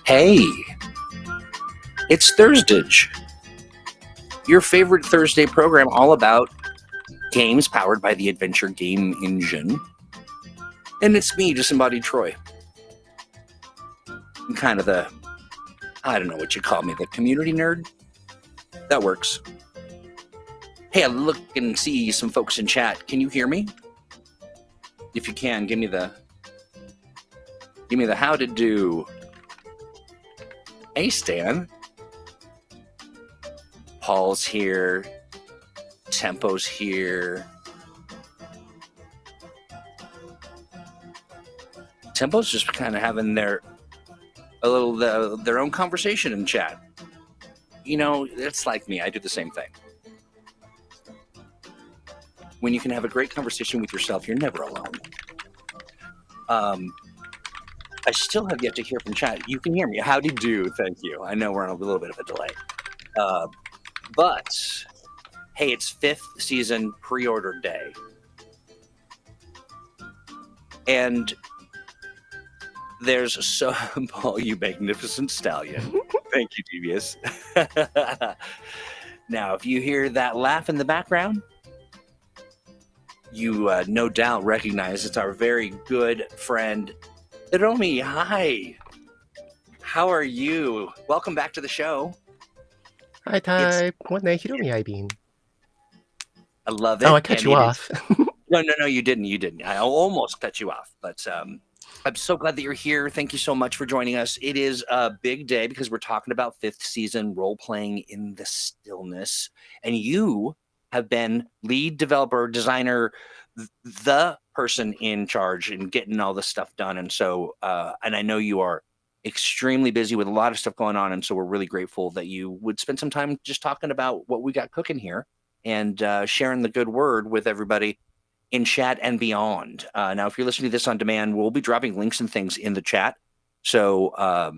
Hey, it's Thursday, your favorite Thursday program all about games powered by the Adventure Game Engine. And it's me, Disembodied Troy. I'm kind of I don't know what you call me, the community nerd? That works. Hey, I look and see some folks in chat. Can you hear me? If you can, give me the how to do. Hey, Stan. Paul's here. Tempo's here. Tempo's just kind of having their own conversation in chat. You know, it's like me. I do the same thing. When you can have a great conversation with yourself, you're never alone. I still have yet to hear from chat. You can hear me. How do you do? Thank you. I know we're on a little bit of a delay. But, hey, it's 5th season pre-order day. And there's Paul, you magnificent stallion. Thank you, Devious. Now, if you hear that laugh in the background, you no doubt recognize it's our very good friend, Hiromi. Hi. How are you? Welcome back to the show. Hi, Ty. What night Hiromi I been? I love it. Oh, I cut you off. No, you didn't. I almost cut you off, but I'm so glad that you're here. Thank you so much for joining us. It is a big day because we're talking about 5th season Role-Playing in the Stillness, and you have been lead developer, designer, the person in charge in getting all this stuff done. And so, and I know you are extremely busy with a lot of stuff going on. And so we're really grateful that you would spend some time just talking about what we got cooking here and sharing the good word with everybody in chat and beyond. Now, if you're listening to this on demand, we'll be dropping links and things in the chat. So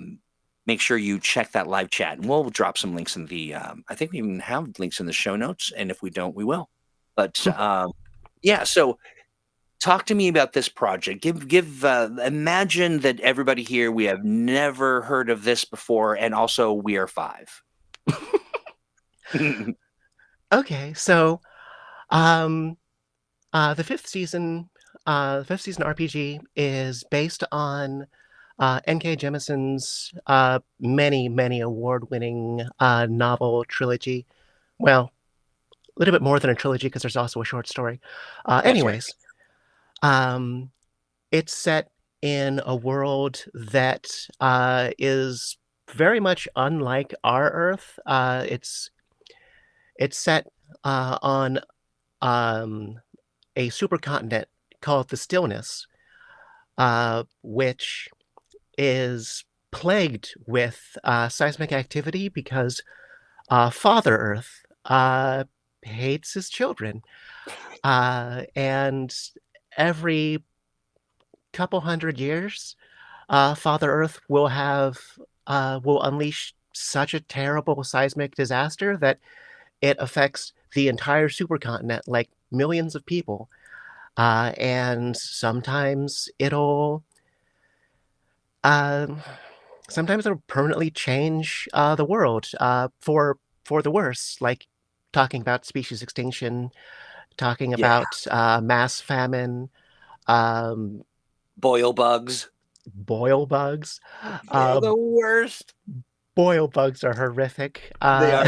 make sure you check that live chat, and we'll drop some links in the, I think we even have links in the show notes, and if we don't, we will. But yeah, so talk to me about this project. Imagine that everybody here, we have never heard of this before, and also we are 5. Okay, so the 5th season RPG is based on N.K. Jemison's many award-winning novel trilogy. Well, a little bit more than a trilogy because there's also a short story. Anyways, right. It's set in a world that is very much unlike our Earth. It's set on a supercontinent called the Stillness, which is plagued with seismic activity because Father Earth hates his children. And every couple hundred years, Father Earth will unleash such a terrible seismic disaster that it affects the entire supercontinent, like millions of people. And sometimes it'll permanently change the world for the worse, like talking about species extinction, talking about mass famine, boil bugs. Boil bugs. They're the worst. Boil bugs are horrific. They are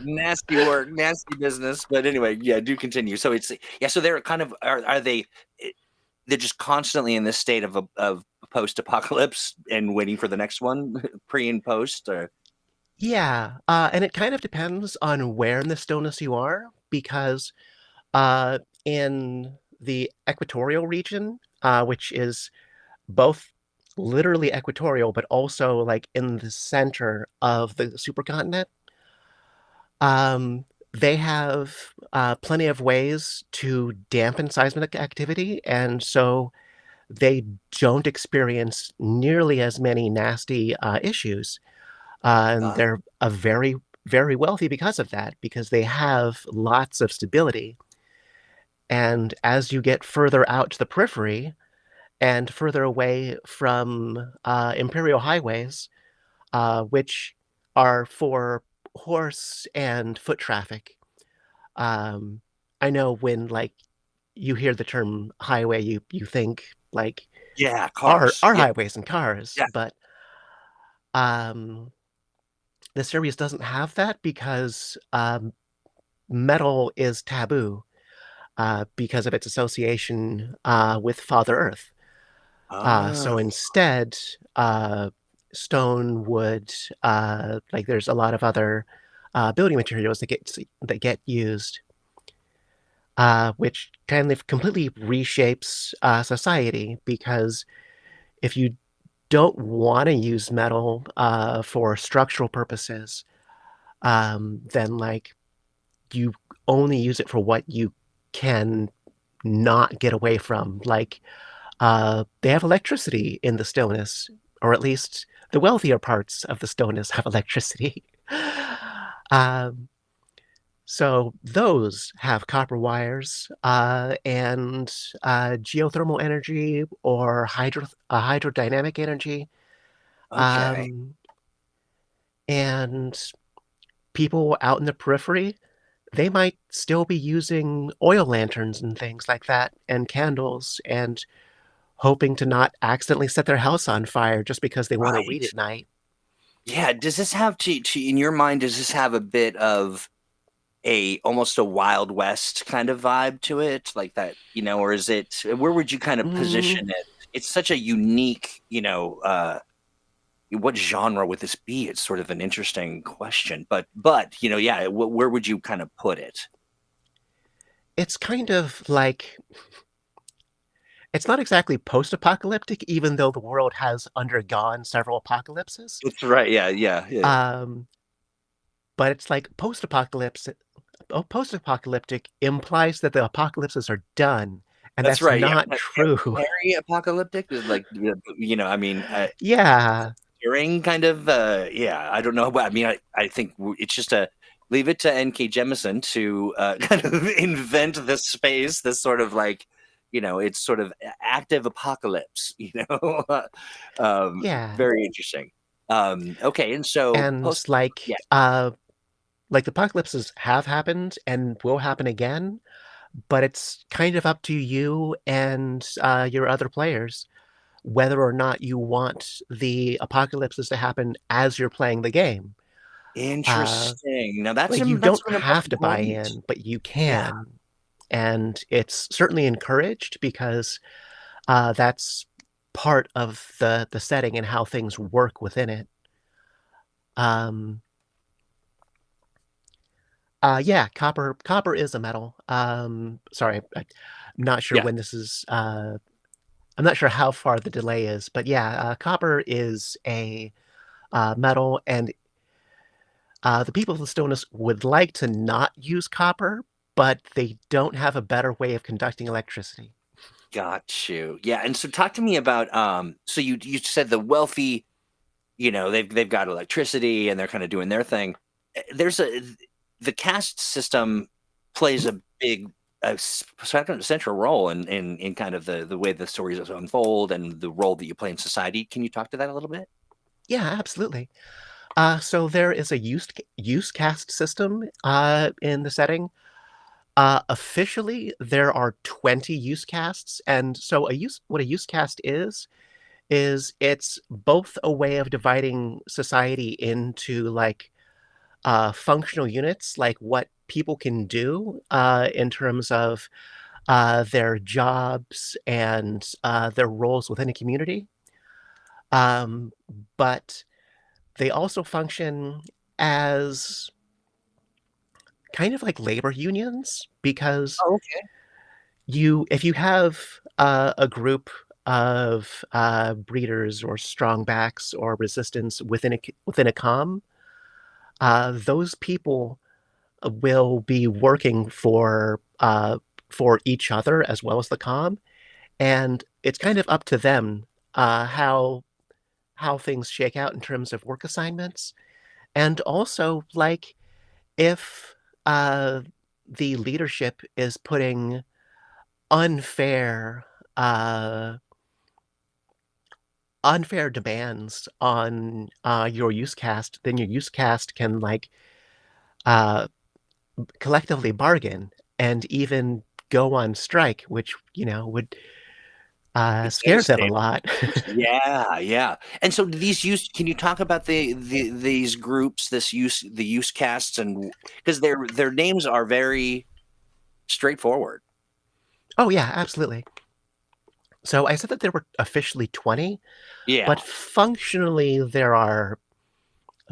nasty work, nasty business. But anyway, yeah, do continue. So it's so they're kind of are they? They're just constantly in this state of post-apocalypse and waiting for the next one, pre and post. Or yeah, and it kind of depends on where in the Stillness you are, because in the equatorial region, which is both literally equatorial, but also like in the center of the supercontinent, they have plenty of ways to dampen seismic activity, and so they don't experience nearly as many nasty issues. And they're very, very wealthy because of that, because they have lots of stability. And as you get further out to the periphery and further away from imperial highways, which are for horse and foot traffic. Um, I know when like you hear the term highway, you think like Yeah, our cars. Yeah, highways and cars, yeah. but um, the series doesn't have that because metal is taboo because of its association with Father Earth. Oh, So instead, uh, stone, wood, like there's a lot of other building materials that get used, which kind of completely reshapes society because if you don't want to use metal for structural purposes, then like you only use it for what you can not get away from. Like they have electricity in the stillness, or at least the wealthier parts of the stillness have electricity. um, so those have copper wires and geothermal energy or hydrodynamic energy. okay. Um, and people out in the periphery, they might still be using oil lanterns and things like that, and candles, and hoping to not accidentally set their house on fire just because they want to read Right. at night. Yeah. Does this have in your mind? Does this have a bit of a almost a Wild West kind of vibe to it, like that? Or is it? Where would you kind of Mm, position it? It's such a unique, what genre would this be? It's sort of an interesting question, but yeah, where would you kind of put it? it's kind of like it's not exactly post-apocalyptic, even though the world has undergone several apocalypses. That's right. Yeah, yeah, yeah. Um, but it's like post-apocalyptic implies that the apocalypses are done, and That's that's right. Yeah, not true. very apocalyptic is like, I mean, Yeah, during kind of, yeah, I don't know, but I mean, I think it's just a leave it to N.K. Jemisin to kind of invent this space, this sort of like, it's sort of active apocalypse, yeah. very interesting. Okay, and so And post, yeah, like the apocalypses have happened and will happen again, but it's kind of up to you and your other players whether or not you want the apocalypses to happen as you're playing the game. Uh, interesting. Now like you that's don't an have important to buy point. in, but you Yeah. can, and it's certainly encouraged because that's part of the setting and how things work within it. Um, yeah, copper is a metal. Sorry, I'm not sure Yeah. when this is. I'm not sure how far the delay is, but yeah, copper is a metal, and the people of the Stillness would like to not use copper, but they don't have a better way of conducting electricity. Got you. Yeah, and so talk to me about so you said the wealthy, they've got electricity and they're kind of doing their thing. There's the caste system plays a big central role in kind of the way the stories unfold and the role that you play in society. Can you talk to that a little bit? Yeah, absolutely. So there is a use caste system in the setting. Officially, there are 20 use castes, and so what a use caste is it's both a way of dividing society into like functional units, like what people can do in terms of their jobs and their roles within a community. Um, but they also function as kind of like labor unions because Oh, okay. if you have a group of breeders or strongbacks or resistance within a comm, those people will be working for each other as well as the comm, and it's kind of up to them how things shake out in terms of work assignments, and also like if uh, the leadership is putting unfair uh, unfair demands on your use cast, then your use cast can like uh, collectively bargain and even go on strike, which would It's scare them a devastating. lot. Yeah, yeah. And so these use can you talk about these groups, the use casts and because their names are very straightforward. Oh yeah, absolutely. So I said that there were officially 20, but Yeah. functionally there are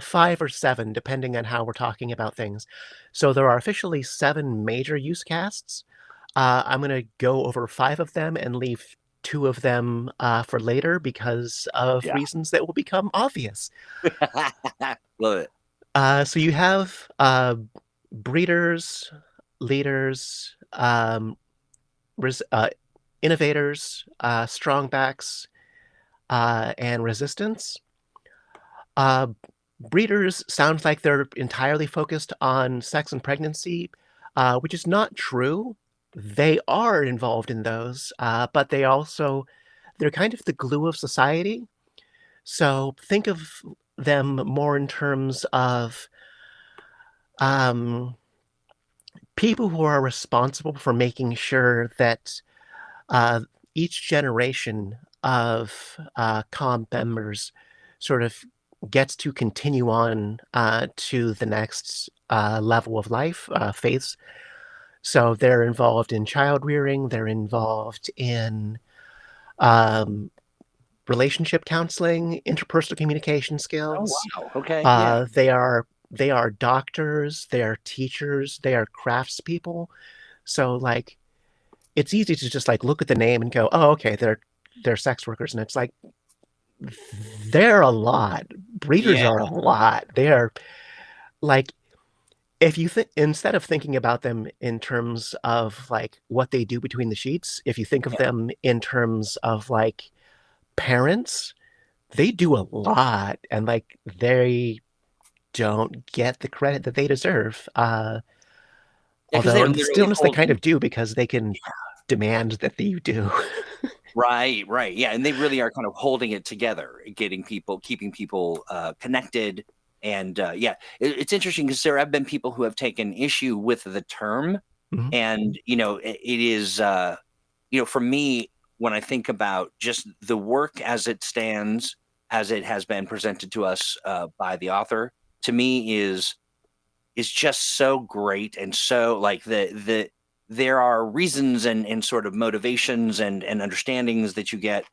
5 or 7, depending on how we're talking about things. So there are officially 7 major use casts. I'm going to go over 5 of them and leave 2 of them for later because of Yeah. reasons that will become obvious. Love it. So you have breeders, leaders, innovators, strongbacks, and resistance. Uh, Breeders sound like they're entirely focused on sex and pregnancy, which is not true. They are involved in those, but they're kind of the glue of society. So think of them more in terms of um, people who are responsible for making sure that uh, each generation of Comm members sort of gets to continue on to the next level of life, phase. So they're involved in child rearing, they're involved in um, relationship counseling, interpersonal communication Oh skills. wow. Okay. Yeah. They are doctors, they are teachers, they are craftspeople. So like it's easy to just like look at the name and go, oh, okay, they're sex workers, and it's like they're a lot. Breeders Yeah. are a lot. They are like if you think instead of thinking about them in terms of like what they do between the sheets, if you think of Yeah. them in terms of like parents, they do a lot, and like they don't get the credit that they deserve. Yeah, because Although they're in the literally stillness they kind holding. of do because they can demand that you do. Right, right. Yeah, and they really are kind of holding it together, getting people, keeping people connected. And yeah, it's interesting because there have been people who have taken issue with the term, Mhm. and it is for me when I think about just the work as it stands, as it has been presented to us by the author, to me is just so great and so like there are reasons and sort of motivations and understandings that you get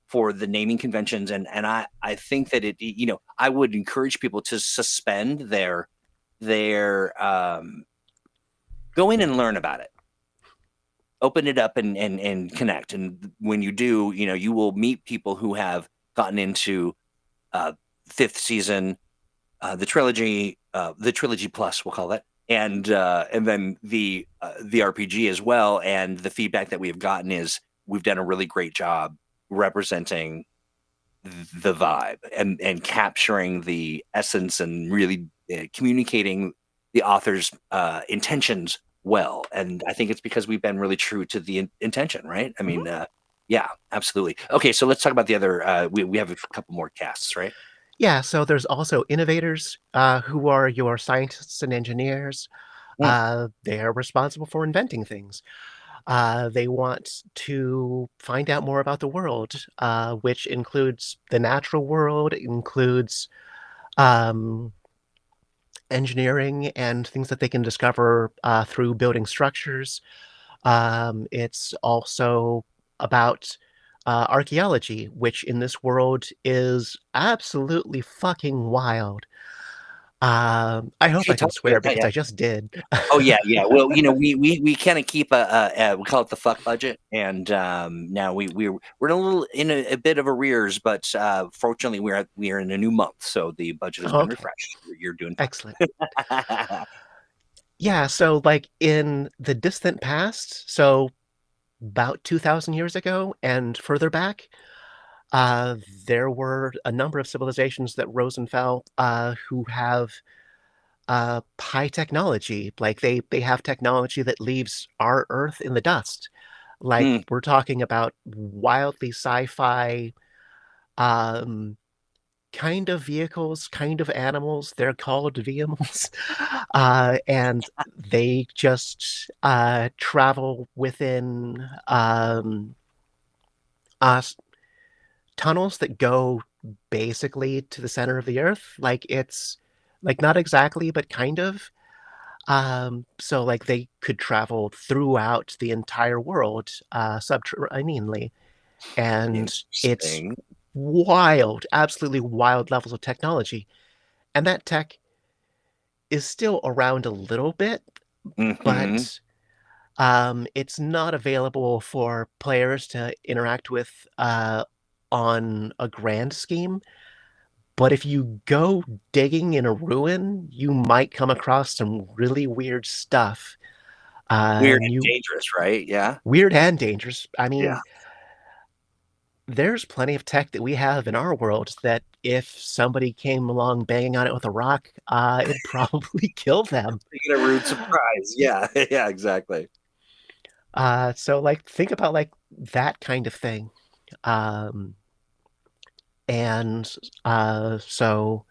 for the naming conventions and I think that I would encourage people to suspend their go in and learn about it, open it up and connect, and when you do, you will meet people who have gotten into uh fifth season, the trilogy plus, we'll call it, and then the RPG as well. And the feedback that we have gotten is we've done a really great job representing the vibe and capturing the essence and really communicating the author's intentions well. And I think it's because we've been really true to the intention, right? I Mhm. mean, yeah, absolutely. Okay, so let's talk about the other. We have a couple more casts, right? Yeah, so there's also innovators who are your scientists and engineers. Mm. They are responsible for inventing things. They want to find out more about the world, which includes the natural world, includes um, engineering and things that they can discover through building structures. It's also about archaeology, which in this world is absolutely fucking wild. I hope Okay, I can talk to me. swear Yeah, because yeah. I just did. Oh yeah, yeah. Well, we kind of keep we call it the fuck budget, and now we're a bit of arrears, but fortunately we are in a new month, so the budget has been Okay, refreshed. You're doing excellent. fine. Yeah, so like in the distant past, so about 2,000 years ago and further back, uh, there were a number of civilizations that rose and fell who have high technology. Like they have technology that leaves our Earth in the dust. Like Mm, we're talking about wildly sci-fi um, kind of vehicles, kind of animals. They're called vehicles. And they just travel within us tunnels that go basically to the center of the earth. Like it's like not exactly, but kind of. So like they could travel throughout the entire world subterraneanly, and it's Interesting. wild, absolutely wild levels of technology. And that tech is still around a little bit, Hmm. but it's not available for players to interact with on a grand scheme. But if you go digging in a ruin, you might come across some really weird stuff. Weird And and you dangerous, right? Yeah. weird and dangerous. I Yeah. mean, there's plenty of tech that we have in our world that if somebody came along banging on it with a rock, it'd probably kill them. You get a rude surprise. Yeah. Yeah, exactly. So like think about like that kind of thing. Um, and so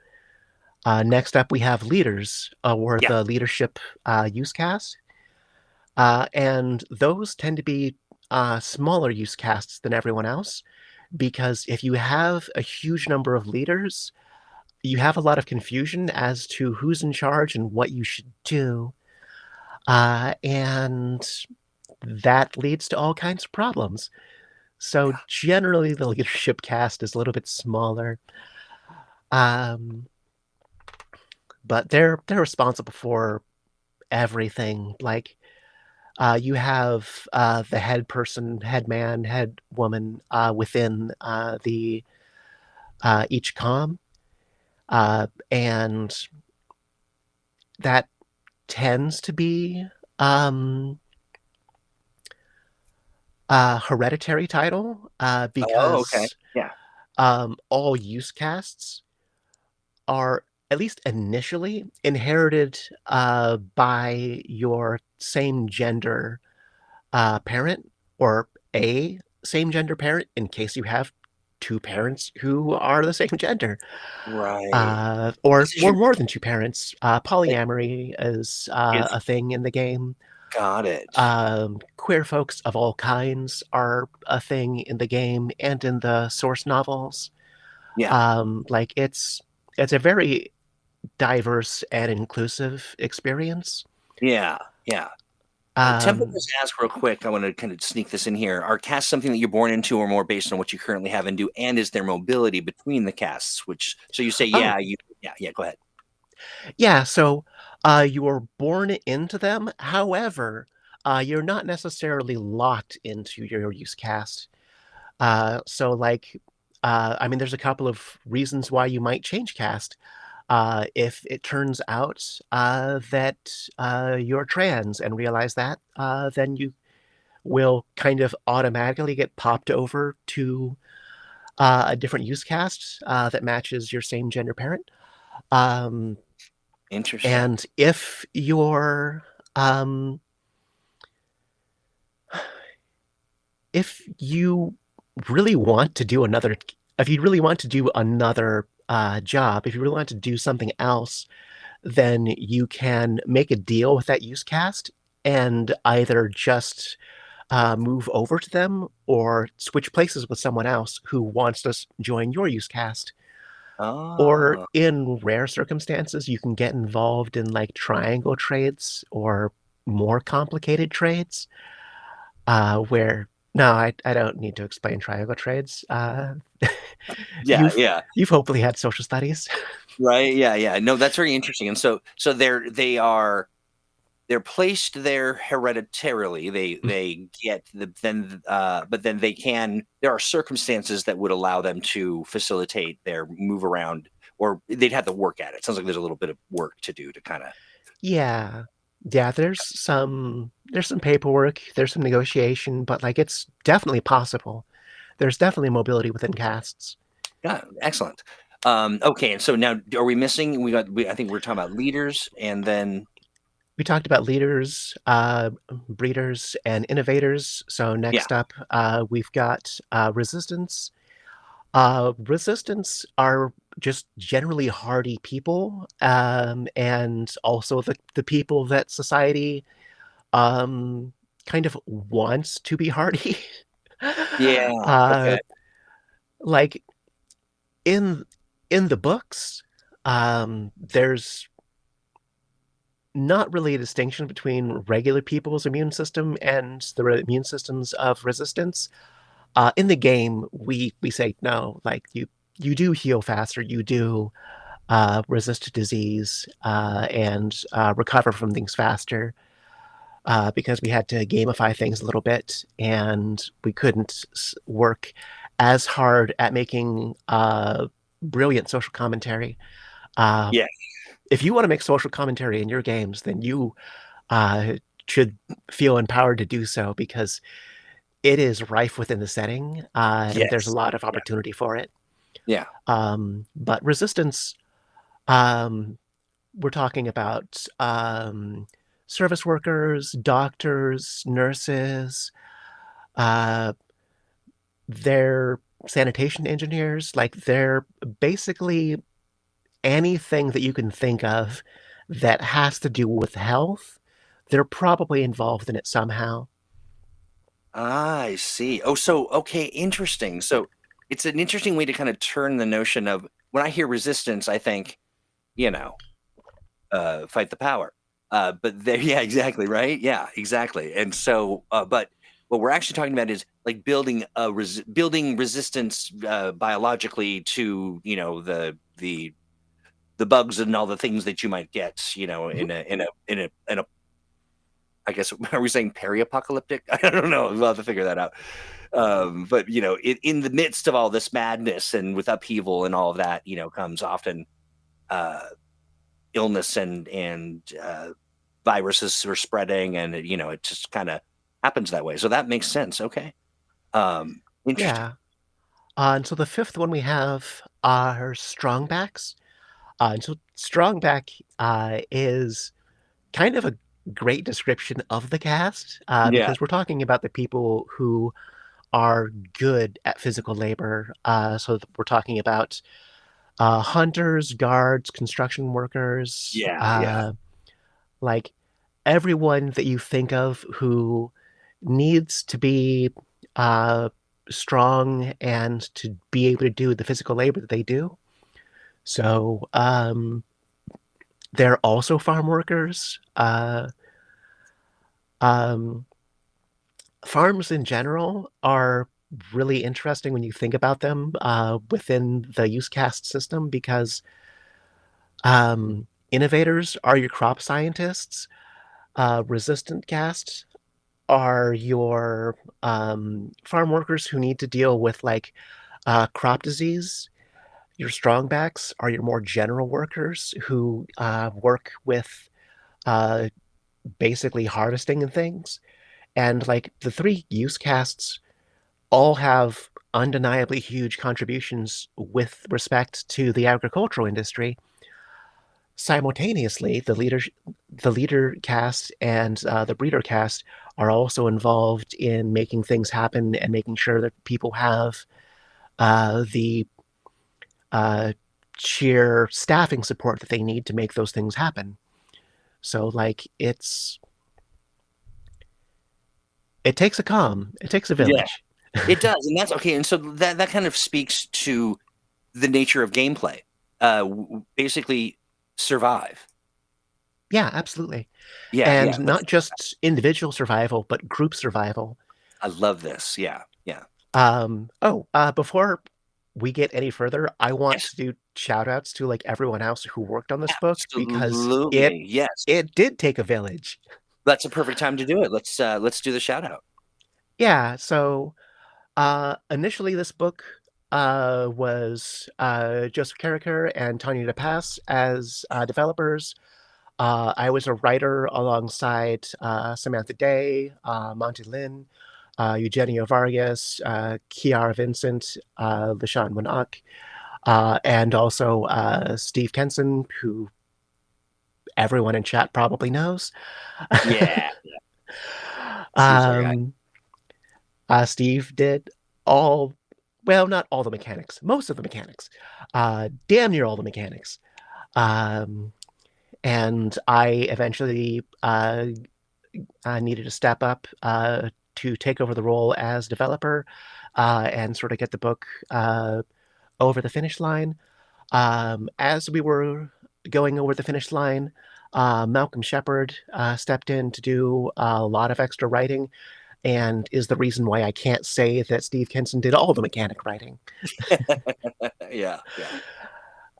next up we have leaders, or Yeah. the leadership use cast. And those tend to be smaller use casts than everyone else because if you have a huge number of leaders, you have a lot of confusion as to who's in charge and what you should do. And that leads to all kinds of problems. So Yeah. generally, the leadership cast is a little bit smaller, um, but they're responsible for everything. Like you have the head person, head man, head woman within the each comm, and that tends to be um, a hereditary title Oh, okay. because Yeah. all use casts are at least initially inherited by your same gender parent or a same gender parent in case you have two parents who are the same gender, Right. or This is your more than two parents. like, Polyamory is is a thing in the game. got it. Queer folks of all kinds are a thing in the game and in the source novels. Yeah. Like it's a very diverse and inclusive experience. Yeah. Yeah. Temple Um, just ask real quick. I want to kind of sneak this in here. Are casts something that you're born into, or more based on what you currently have and do? And is there mobility between the casts? Which so you say, oh, yeah, yeah. Go ahead. yeah, so you were born into them. However, you're not necessarily locked into your use cast. So, like, I mean, there's a couple of reasons why you might change cast. If it turns out that you're trans and realize that, then you will kind of automatically get popped over to a different use cast that matches your same gender parent. Um, Interesting. and um, if you really want to do another, if you really want to do another job, if you really want to do something else, then you can make a deal with that use cast and either just move over to them or switch places with someone else who wants to join your use cast. Or Oh, in rare circumstances, you can get involved in like triangle trades or more complicated trades, where no, I don't need to explain triangle trades. yeah, You've yeah. you've hopefully had social studies. Right. Yeah, yeah. No, that's very interesting. And so they're placed there hereditarily. They get the then but then they can there are circumstances that would allow them to facilitate their move around, or they'd have to work at it. Sounds like there's a little bit of work to do to kind of. Yeah. Yeah, there's some paperwork, there's some negotiation, but like it's definitely possible. There's definitely mobility within castes. Yeah, excellent. Okay, and so now are we missing? I think we're talking about leaders, and then We talked about leaders, breeders, and innovators. So yeah, next up, we've got resistance. Resistance are just generally hardy people, and also the people that society um, kind of wants to be hardy. Yeah. uh, Okay. like in in the books, there's not really a distinction between regular people's immune system and the immune systems of resistance. In the game, we say no, like you do heal faster, you do resist disease and recover from things faster because we had to gamify things a little bit, and we couldn't work as hard at making brilliant social commentary. Uh, Yeah. if you want to make social commentary in your games, then you uh, should feel empowered to do so because it is rife within the setting, and there's a Yes. lot of Yeah. opportunity for it. Yeah. But resistance, um, we're talking about service workers, doctors, nurses, uh, they're sanitation engineers. Like they're basically anything that you can think of that has to do with health. They're probably involved in it somehow. I see. Oh, so okay, interesting. So it's an interesting way to kind of turn the notion of when I hear resistance, I think, you know, fight the power. But there, yeah, exactly, right? Yeah, exactly. And so, but what we're actually talking about is like building building resistance biologically to the bugs and all the things that you might get, Mhm. in a I guess are we saying peri-apocalyptic? I don't know. We'll have to figure that out. But in the midst of all this madness and with upheaval and all of that, comes often uh, illness and viruses are spreading, and it just kind of happens that way. So that makes sense. Okay, interesting. Yeah. And so the fifth one we have are strongbacks. And so strongback is kind of a great description of the cast Yeah, because we're talking about the people who are good at physical labor. We're talking about hunters, guards, construction workers, yeah. like everyone that you think of who needs to be uh, strong and to be able to do the physical labor that they do. So they're also farm workers. Um, Farms in general are really interesting when you think about them within the use cast system because innovators are your crop scientists, resistant casts are your farm workers who need to deal with like crop disease. Your strongbacks are your more general workers who work with uh, basically harvesting and things. And like the three use casts all have undeniably huge contributions with respect to the agricultural industry. Simultaneously, the leader cast and the breeder cast are also involved in making things happen and making sure that people have the uh, sheer staffing support that they need to make those things happen. So, like, it takes a comm, it takes a Yeah, village. it does, and that's okay. And so that kind of speaks to the nature of gameplay. Basically, survive. Yeah, absolutely. Yeah, And yeah. not just individual survival, but group survival. I love this. Yeah, yeah. Before we get any further, I want Yes, to do shout outs to like everyone else who worked on this book because it absolutely. Yes. it did take a village. That's a perfect time to do it. Let's do the shout out. Yeah, so initially this book was Joseph Carricker and Tanya DePass as developers. I was a writer alongside Samantha Day, Monty Lin, Eugenio Vargas, Kiara Vincent, LaShawn Winnock, and also Steve Kenson, who everyone in chat probably knows. Yeah, Steve's our guy. um, Steve did all well, not all the mechanics, most of the mechanics, damn near all the mechanics. Um, and I eventually needed to step up to take over the role as developer and sort of get the book over the finish line. As we were going over the finish line, Malcolm Shepard stepped in to do a lot of extra writing, and is the reason why I can't say that Steve Kenson did all the mechanic writing. Yeah, yeah.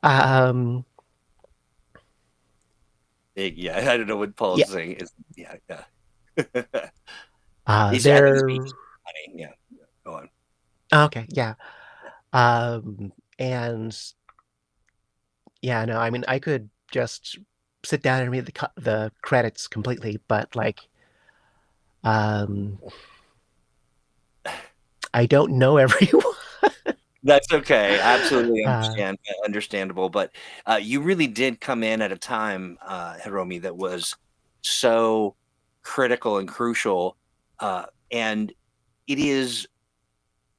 Um, Yeah, I don't know what Paul's yeah, saying is. Yeah, yeah. I think he's there. being funny. Yeah, go on. Okay, yeah. And yeah, no, I mean, I could just sit down and read the credits completely, but like, um, I don't know everyone. That's okay. Absolutely uh, understandable. But you really did come in at a time, Hiromi, that was so critical and crucial. And it is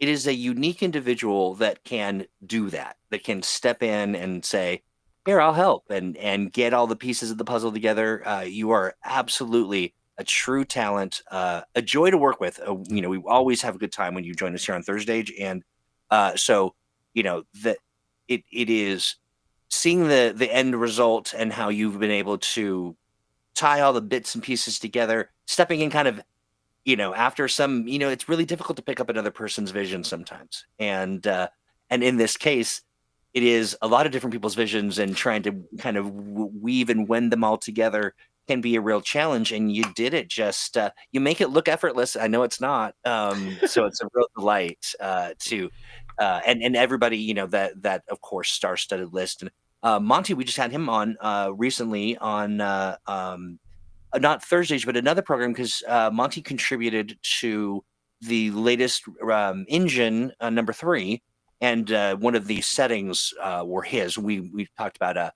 a unique individual that can do that, that can step in and say, "Here, I'll help," and get all the pieces of the puzzle together. You are absolutely a true talent, a joy to work with. We always have a good time when you join us here on Thursday, and so that it is seeing the end result and how you've been able to tie all the bits and pieces together, stepping in kind of after some, it's really difficult to pick up another person's vision sometimes. And in this case, it is a lot of different people's visions, and trying to kind of weave and wend them all together can be a real challenge. And you did it just, you make it look effortless. I know it's not. So it's a real delight and everybody, that of course star-studded list. And Monty, we just had him on recently on not Thursdays, but another program, because Monty contributed to the latest engine, number 3, and one of the settings were his. We talked about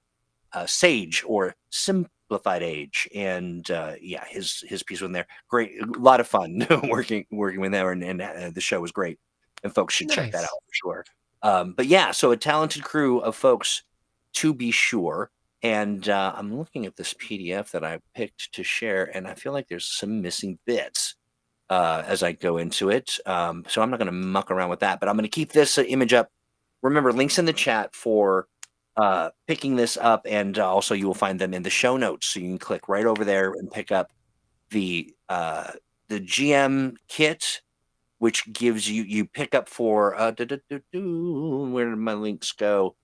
Sage, or Simplified Age, and yeah, his piece was in there. Great, a lot of fun working with there, and the show was great, and folks should check that out nice. for sure. But yeah, so a talented crew of folks, to be sure. And I'm looking at this PDF that I picked to share, and I feel like there's some missing bits as I go into it. So I'm not going to muck around with that, but I'm going to keep this image up. Remember, links in the chat for picking this up, and also you will find them in the show notes. So you can click right over there and pick up the GM kit, which gives you pick up for where did my links go?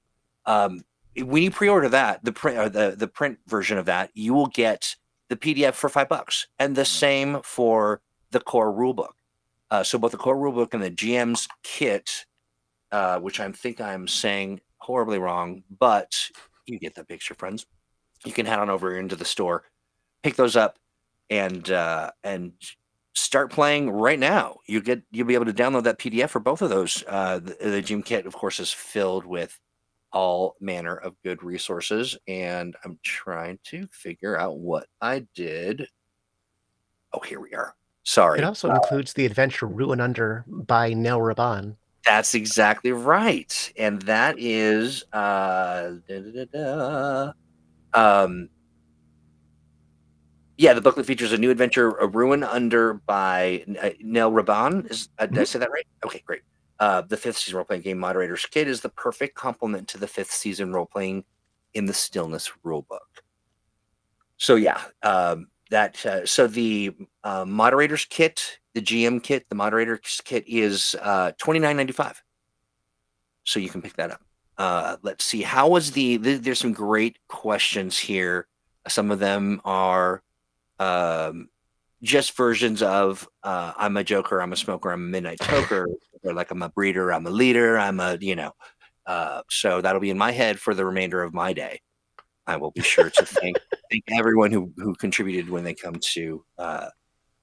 When you pre-order that, the print or the print version of that, you will get the PDF for $5, and the same for the core rulebook. So both the core rulebook and the GM's kit, which I think I'm saying horribly wrong, but you get the picture, friends. You can head on over into the store, pick those up, and start playing right now. You'll be able to download that PDF for both of those. The GM kit, of course, is filled with all manner of good resources, and I'm trying to figure out what I did. Oh, here we are. It Sorry. also includes the adventure Ruin Under by Nell Raban. That's exactly right. And that is um yeah, the booklet features a new adventure, A Ruin Under by Nell Raban. Did I Mhm. say that right? Okay, great. The 5th season role-playing game moderator's kit is the perfect complement to the 5th season role-playing in the Stillness rulebook. So yeah, so the moderator's kit, the GM kit, the moderator's kit is $29.95. So you can pick that up. Let's see. How was there's some great questions here. Some of them are just versions of I'm a joker, I'm a smoker, I'm a midnight toker, or like I'm a breeder, I'm a leader, I'm a, so that'll be in my head for the remainder of my day. I will be sure to thank everyone who contributed when they come to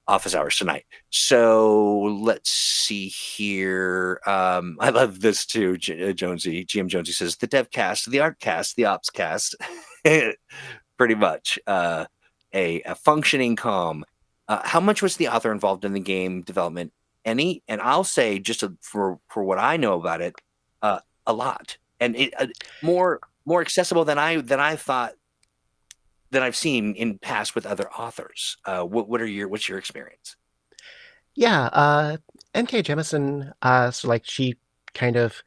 office hours tonight. So let's see here. I love this too, Jonesy. GM Jonesy says the dev cast, the art cast, the ops cast, pretty much a functioning comm. How much was the author involved in the game development? Any? And I'll say for what I know about it, a lot, and more accessible than I thought that I've seen in past with other authors. What's your experience? Yeah, N.K. Jemisin, so like she kind of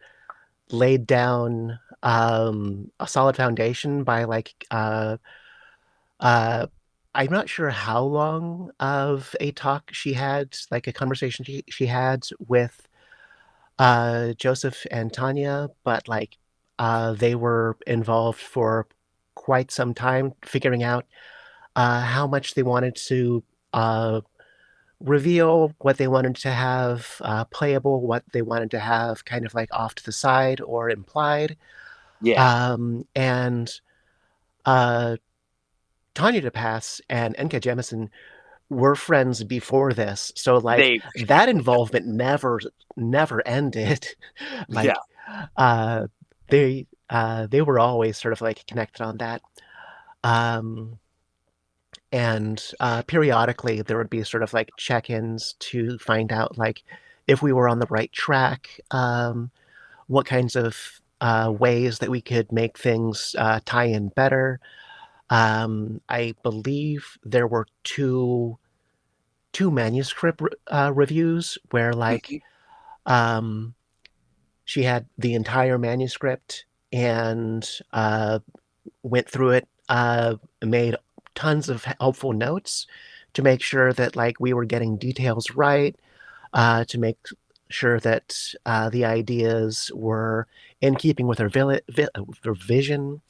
laid down a solid foundation by uh I'm not sure how long of a talk she had, like a conversation she had with Joseph and Tanya, but like they were involved for quite some time figuring out how much they wanted to uh reveal, what they wanted to have playable, what they wanted to have kind of like off to the side or implied. Yeah, And uh, Tanya DePass and Enka Jemisin were friends before this, so like they that involvement never ended. yeah Like uh, they were always sort of like connected on that. Um, and periodically there would be sort of like check-ins to find out like if we were on the right track, what kinds of ways that we could make things tie in better. I believe there were two manuscript reviews where like Mhm. um, she had the entire manuscript and went through it, made tons of helpful notes to make sure that like we were getting details right, to make sure that the ideas were in keeping with her vision.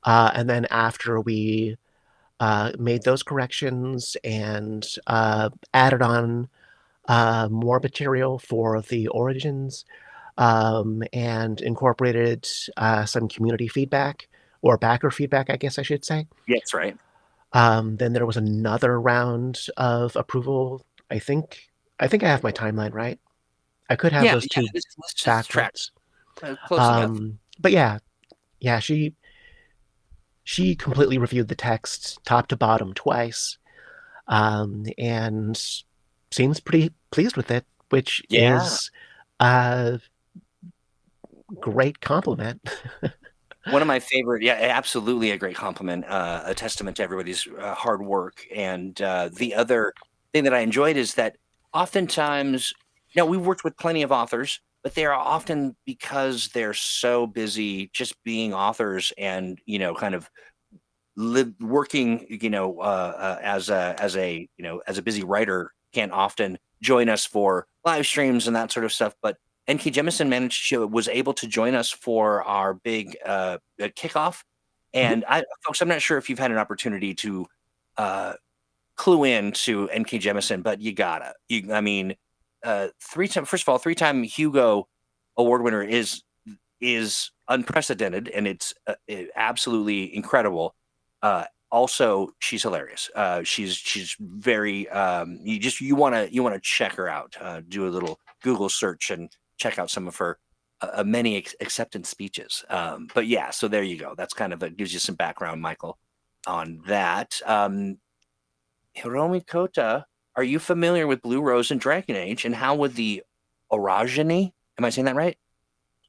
And then after we made those corrections and added on more material for the origins, and incorporated some community feedback or backer feedback, I guess I should say. Yes, right. Then there was another round of approval. I think I have my timeline right. I could have Yeah, those yeah. two This just tracks backwards. close enough. But yeah, she completely reviewed the text top to bottom twice, and seems pretty pleased with it, which Yeah. is a great compliment. One of my favorite, yeah, absolutely a great compliment, a testament to everybody's hard work. And the other thing that I enjoyed is that oftentimes, now we've worked with plenty of authors, but they are often because they're so busy just being authors and kind of working, as a busy writer, can't often join us for live streams and that sort of stuff. But N.K. Jemisin was able to join us for our big kickoff. Mhm. And folks, I'm not sure if you've had an opportunity to uh, clue in to N.K. Jemisin, but you gotta. I mean, first of all, three-time Hugo Award winner is unprecedented, and it's absolutely incredible. Also, she's hilarious. She's very you want to check her out. Do a little Google search and check out some of her many acceptance speeches. But yeah, so there you go. That's kind of gives you some background, Michael, on that. Hiromi Cota, are you familiar with Blue Rose and Dragon Age, and how would the orogeny? Am I saying that right?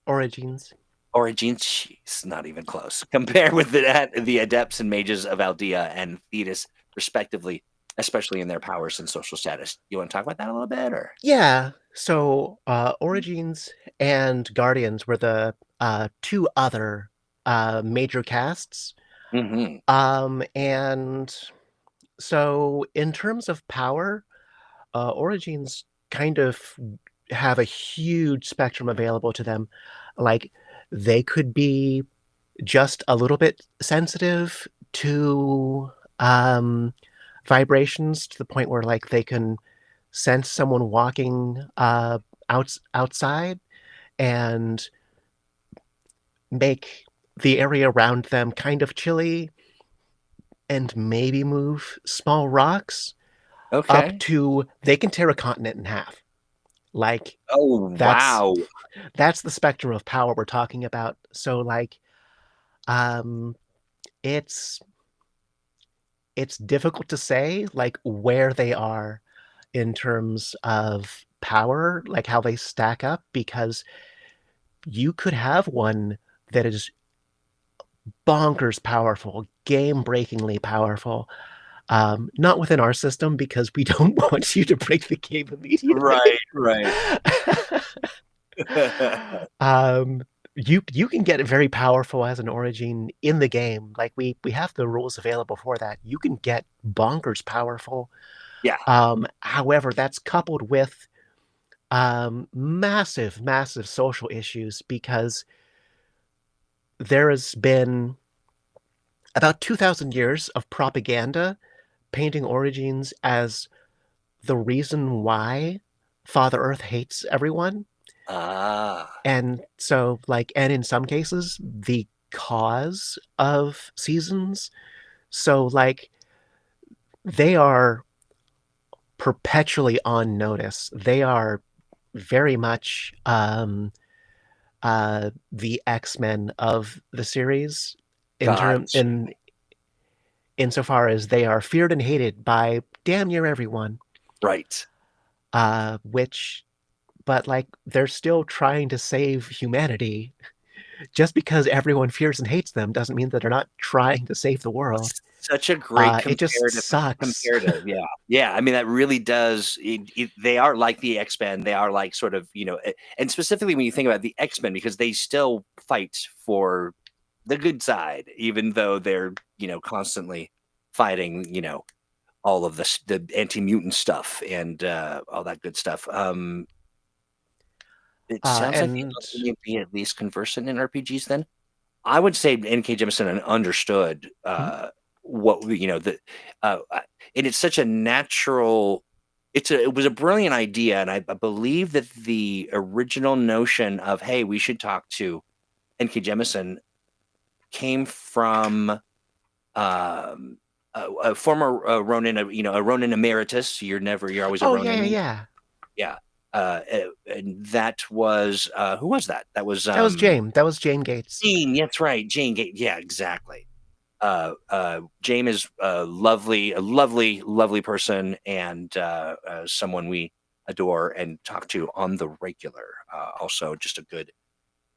Origins. Origins, she's not even close. Compare with the adepts and mages of Aldea and Thetis, respectively, especially in their powers and social status. You want to talk about that a little bit, or? Yeah. So Origins and Guardians were the two other major casts. Mm-hmm. And so in terms of power, Origins kind of have a huge spectrum available to them. Like they could be just a little bit sensitive to vibrations to the point where like they can sense someone walking outside and make the area around them kind of chilly and maybe move small rocks up Okay. to they can tear a continent in half. Like Oh, that's wow. that's the spectrum of power we're talking about. So like um it's it's difficult to say like where they are in terms of power, like how they stack up, because you could have one that is bonkers powerful, game-breakingly powerful. Not within our system because we don't want you to break the game Right, immediately. right. um, you can get very powerful as an origin in the game. Like we have the rules available for that. You can get bonkers powerful. Yeah. However, that's coupled with massive, massive social issues because there has been about 2,000 years of propaganda painting origins as the reason why Father Earth hates everyone. Ah, And so, like, and in some cases, the cause of seasons. So, like, they are perpetually on notice. They are very much the X-Men of the series gotcha. in insofar as they are feared and hated by damn near everyone. Right. Which, but like, they're still trying to save humanity. Just because everyone fears and hates them doesn't mean that they're not trying to save the world. Such a great It just sucks. comparative, yeah. Yeah, I mean, that really does they are like the X-Men, they are like sort of, and specifically when you think about the X-Men, because they still fight for the good side, even though they're, constantly fighting, all of the anti-mutant stuff and all that good stuff. It sounds like And they need to be at least conversant in RPGs then. I would say N.K. Jemisin understood mhm. what and it's such a natural. It was a brilliant idea, and I believe that the original notion of, hey, we should talk to N.K. Jemisin came from a former Ronin, a Ronin emeritus. You're always a Oh yeah, yeah, Ronin. yeah. Yeah. And that was who was that? That was That was Jane. That was Jane Gates. Jane. That's right, Jane Gate. Yeah, exactly. Jane is a lovely, lovely person, and someone we adore and talk to on the regular. Also, just a good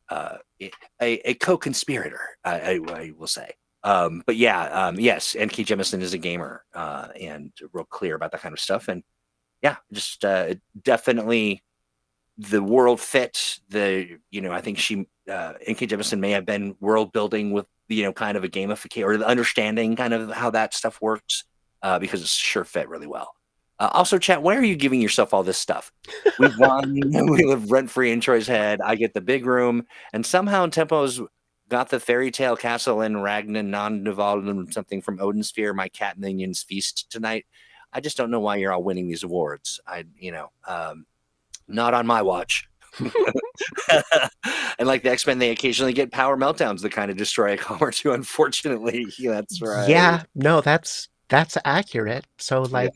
a co-conspirator, I will say. But yeah, yes, N.K. Jemisin is a gamer and real clear about that kind of stuff, and yeah, just definitely the world fit. I think N.K. Jemisin may have been world building with kind of a gamification or the understanding kind of how that stuff works because it's sure fit really well. Also, chat, why are you giving yourself all this stuff? We've won. We live rent free in Troy's head. I get the big room, and somehow Tempo's got the fairy tale castle in Ragnar non something from Odin Sphere. My cat minions feast tonight. I just don't know why you're all winning these awards. Not on my watch. And like the X-Men, they occasionally get power meltdowns that kind of destroy a comm or two, unfortunately. That's right. Yeah, no, that's accurate. So Yeah.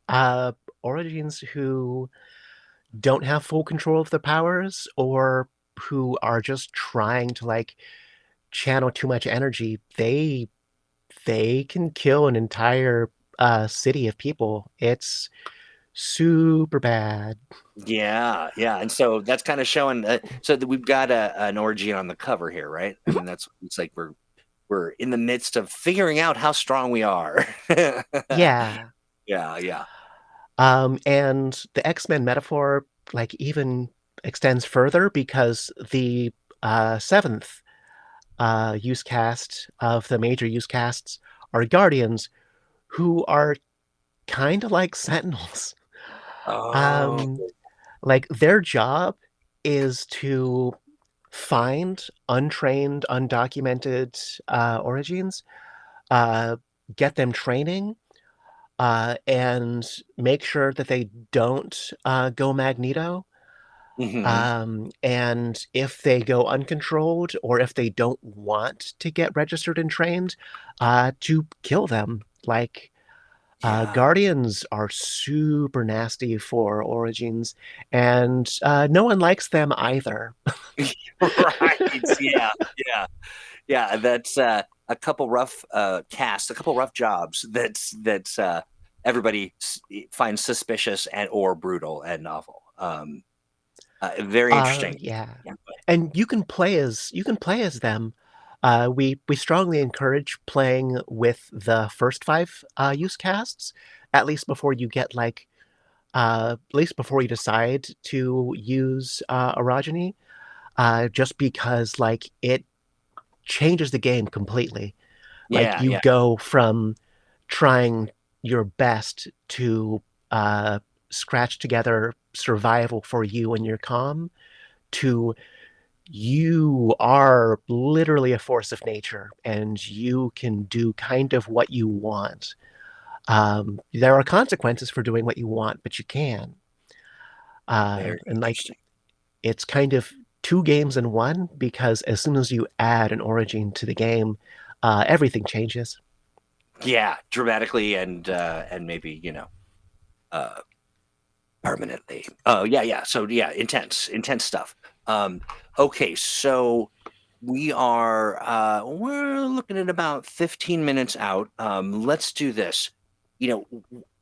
like origins who don't have full control of their powers or who are just trying to like channel too much energy, they can kill an entire city of people. It's super bad. Yeah, yeah. And so that's kind of showing so that we've got an orgy on the cover here, right? I Mhm. mean, it's like we're in the midst of figuring out how strong we are. Yeah. Yeah, yeah. And the X-Men metaphor like even extends further because the seventh use cast of the major use casts are Guardians who are kind of like Sentinels. Oh, Um, like their job is to find untrained, undocumented origins, uh, get them training, and make sure that they don't go Magneto. hmm. And if they go uncontrolled or if they don't want to get registered and trained, to kill them. Like, Yeah. Guardians are super nasty for Origins, and no one likes them either. Right. Yeah, yeah. Yeah, that's a couple rough casts, a couple rough jobs that's everybody finds suspicious and or brutal and novel. Very interesting. Yeah. Yeah. And you can play as them. We strongly encourage playing with the first 5 use casts, at least before you get like at least before you decide to use orogeny, just because like it changes the game completely. Like Yeah, you yeah, go from trying your best to scratch together survival for you and your comm to you are literally a force of nature and you can do kind of what you want. There are consequences for doing what you want, but you can. very And like interesting. it's kind of 2 games in one because as soon as you add an origin to the game, everything changes. Yeah, dramatically and maybe uh, permanently. Oh yeah, yeah. So yeah, intense stuff. Um, okay, so we're looking at about 15 minutes out. Let's do this.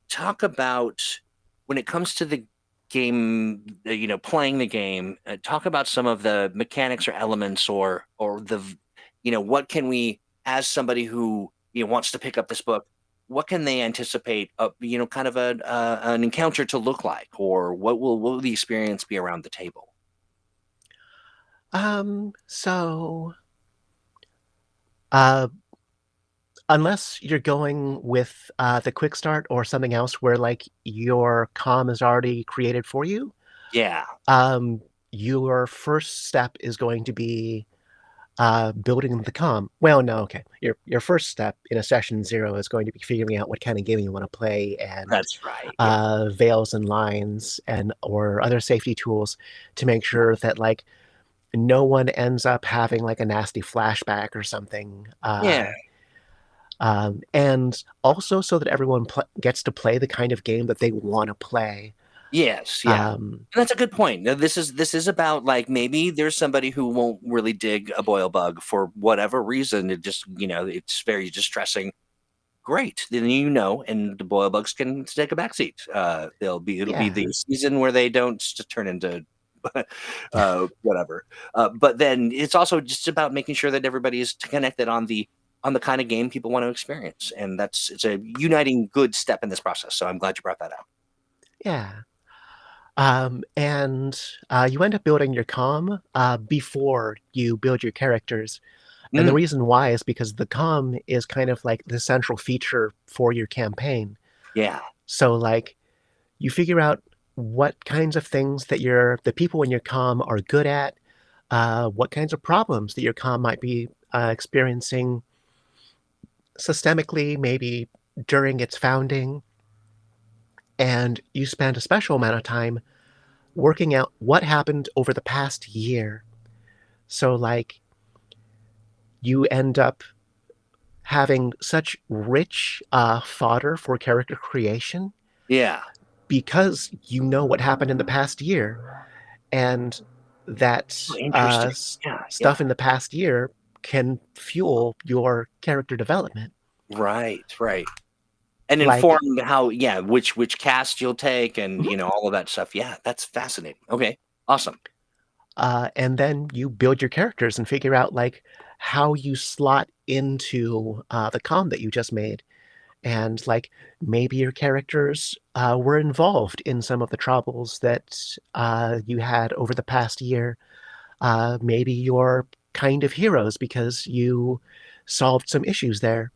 Talk about when it comes to the game, playing the game, talk about some of the mechanics or elements or what can we, as somebody who wants to pick up this book, what can they anticipate kind of an encounter to look like, or what will the experience be around the table? So uh unless you're going with the quick start or something else where like your comm is already created for you, Yeah. um your first step is going to be building the comm. Well, no, okay. Your first step in a session 0 is going to be figuring out what kind of game you want to play and That's right. Yeah. veils and lines and or other safety tools to make sure that like no one ends up having like a nasty flashback or something. Yeah. And also so that everyone gets to play the kind of game that they want to play. Yes. Yeah. Um, And that's a good point. Now, this is about, like, maybe there's somebody who won't really dig a boil bug for whatever reason. It just it's very distressing. Great, then and the boil bugs can take a backseat. It'll be yeah, the season where they don't turn into whatever. But then it's also just about making sure that everybody is connected on the kind of game people want to experience, and it's a uniting good step in this process. So I'm glad you brought that up. yeah. And you end up building your comm before you build your characters. And the Mm, reason why is because the comm is kind of like the central feature for your campaign. yeah, So like you figure out what kinds of things that the people in your comm are good at, what kinds of problems that your comm might be experiencing systemically, maybe during its founding, and you spend a special amount of time working out what happened over the past year. So, like, you end up having such rich fodder for character creation yeah. because you know what happened in the past year, and Oh, that interesting. Yeah, yeah. stuff in the past year can fuel your character development. Right, right. And Like, inform how, yeah, which cast you'll take, and mhm. all of that stuff. Yeah, that's fascinating. Okay, awesome. And then you build your characters and figure out like how you slot into the comm that you just made. And like maybe your characters were involved in some of the troubles that you had over the past year. Maybe you're kind of heroes because you solved some issues there.